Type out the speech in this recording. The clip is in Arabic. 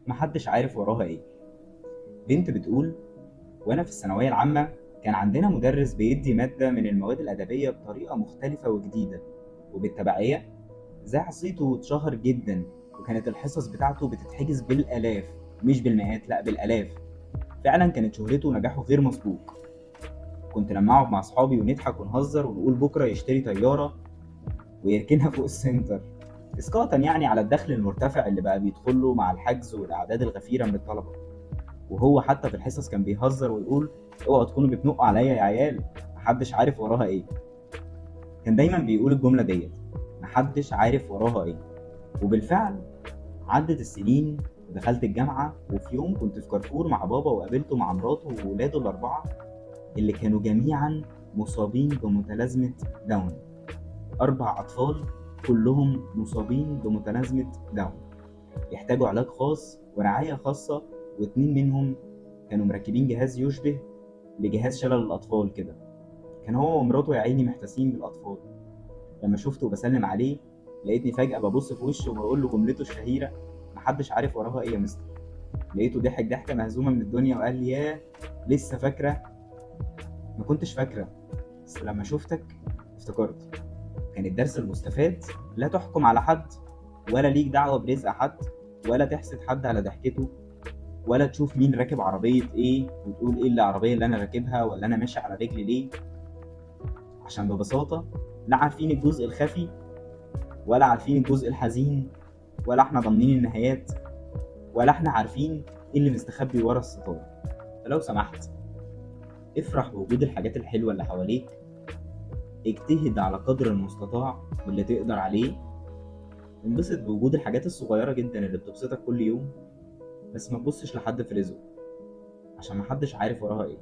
محدش عارف وراها ايه. بنت بتقول: وانا في الثانويه العامه كان عندنا مدرس بيدي ماده من المواد الادبيه بطريقه مختلفه وجديده، وبالتبعيه ذاع صيته واتشهر جدا، وكانت الحصص بتاعته بتتحجز بالالاف، مش بالمئات، لا بالالاف. فعلا كانت شهرته ونجاحه غير مسبوق. كنت لما اقعد مع اصحابي ونضحك ونهزر ونقول بكره يشتري طياره ويركنها فوق السنتر، اسقاطا يعني على الدخل المرتفع اللي بقى بيدخل له مع الحجز والاعداد الغفيره من الطلبه. وهو حتى في الحصص كان بيهزر ويقول: اوعوا تكونوا بتنقوا عليا يا عيال، محدش عارف وراها ايه. كان دايما بيقول الجمله ديت: محدش عارف وراها ايه. وبالفعل عدت السنين ودخلت الجامعه، وفي يوم كنت في كارفور مع بابا وقابلته مع مراته وولاده الاربعه اللي كانوا جميعا مصابين بمتلازمه داون. 4 أطفال كلهم مصابين بمتلازمة داون، يحتاجوا علاج خاص ورعاية خاصة، واتنين منهم كانوا مركبين جهاز يشبه لجهاز شلل الأطفال كده. كان هو ومراته يا عيني محتاسين بالأطفال. لما شفته وبسلم عليه لقيتني فجأة ببص في وشه وبقول له جملته الشهيرة: محدش عارف وراها ايه يا مستر. لقيته ضحك ضحكة مهزومة من الدنيا وقال لي: ياه، لسه فاكرة؟ ما كنتش فاكرة، بس لما شفتك افتكرت. كان الدرس المستفاد: لا تحكم على حد، ولا ليك دعوة برزق حد، ولا تحسد حد على ضحكته، ولا تشوف مين راكب عربية ايه وتقول ايه العربية اللي انا راكبها ولا انا ماشي على رجلي ليه. عشان ببساطة لا عارفين الجزء الخفي، ولا عارفين الجزء الحزين، ولا احنا ضامنين النهايات، ولا احنا عارفين ايه اللي مستخبي ورا الستار. فلو سمحت افرح بوجود الحاجات الحلوة اللي حواليك، اجتهد على قدر المستطاع واللي تقدر عليه، انبسط بوجود الحاجات الصغيرة جدا اللي بتبسطك كل يوم، بس ما تبصش لحد في رزقه، عشان محدش عارف وراها ايه.